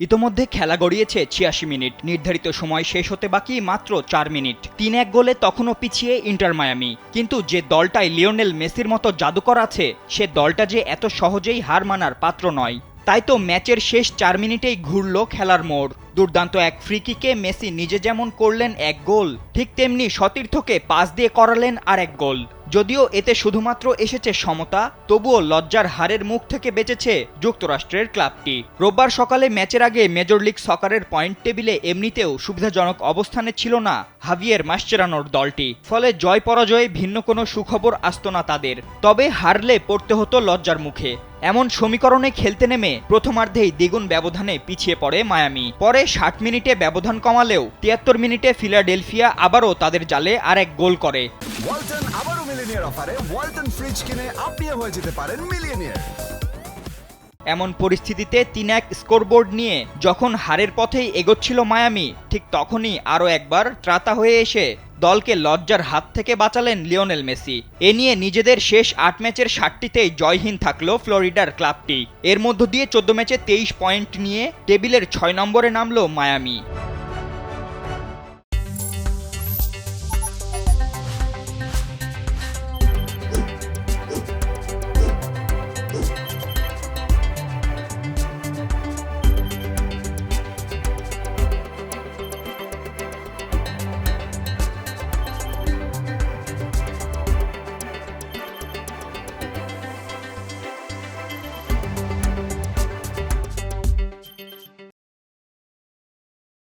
ইতোমধ্যে খেলা গড়িয়েছে ৮৬ মিনিট, নির্ধারিত সময় শেষ হতে বাকি মাত্র ৪ মিনিট। ৩-১ গোলে তখনও পিছিয়ে ইন্টার মায়ামি। কিন্তু যে দলটায় লিওনেল মেসির মতো জাদুকর আছে, সে দলটা যে এত সহজেই হার মানার পাত্র নয়। তাই তো ম্যাচের শেষ ৪ মিনিটেই ঘুরল খেলার মোড়। দুর্দান্ত এক ফ্রি কিকে মেসি নিজে যেমন করলেন এক গোল, ঠিক তেমনি সতীর্থকে পাস দিয়ে করালেন আরেক গোল। যদিও এতে শুধুমাত্র এসেছে সমতা, তবুও লজ্জার হারের মুখ থেকে বেঁচেছে যুক্তরাষ্ট্রের ক্লাবটি। রোববার সকালে ম্যাচের আগে মেজর লিগ সকারের পয়েন্ট টেবিলে এমনিতেও সুবিধাজনক অবস্থানে ছিল না হাভিয়ের মাসচেরানোর দলটি। ফলে জয় পরাজয়ে ভিন্ন কোনো সুখবর আসতো না তাদের। তবে হারলে পড়তে হতো লজ্জার মুখে। এমন সমীকরণে খেলতে নেমে প্রথমার্ধেই দ্বিগুণ ব্যবধানে পিছিয়ে পড়ে মায়ামি। পরে ৬০ মিনিটে ব্যবধান কমালেও ৭৩ মিনিটে ফিলাডেলফিয়া আবারও তাদের জালে আরেক গোল করে। ওয়ালটন আবারও মিলিয়নিয়ার অফারে ওয়ালটন ফ্রিজ কিনে আপনিও হয়ে যেতে পারেন মিলিয়নিয়ার। এমন পরিস্থিতিতে ৩-১ স্কোরবোর্ড নিয়ে যখন হারের পথেই এগোচ্ছিল মায়ামি, ঠিক তখনই আরও একবার ত্রাতা হয়ে এসে দলকে লজ্জার হাত থেকে বাঁচালেন লিওনেল মেসি। এ নিয়ে নিজেদের শেষ ৮ ম্যাচের ৭টিতেই জয়হীন থাকলো ফ্লোরিডার ক্লাবটি। এর মধ্য দিয়ে ১৪ ম্যাচে ২৩ পয়েন্ট নিয়ে টেবিলের ৬ নম্বরে নামলো মায়ামি।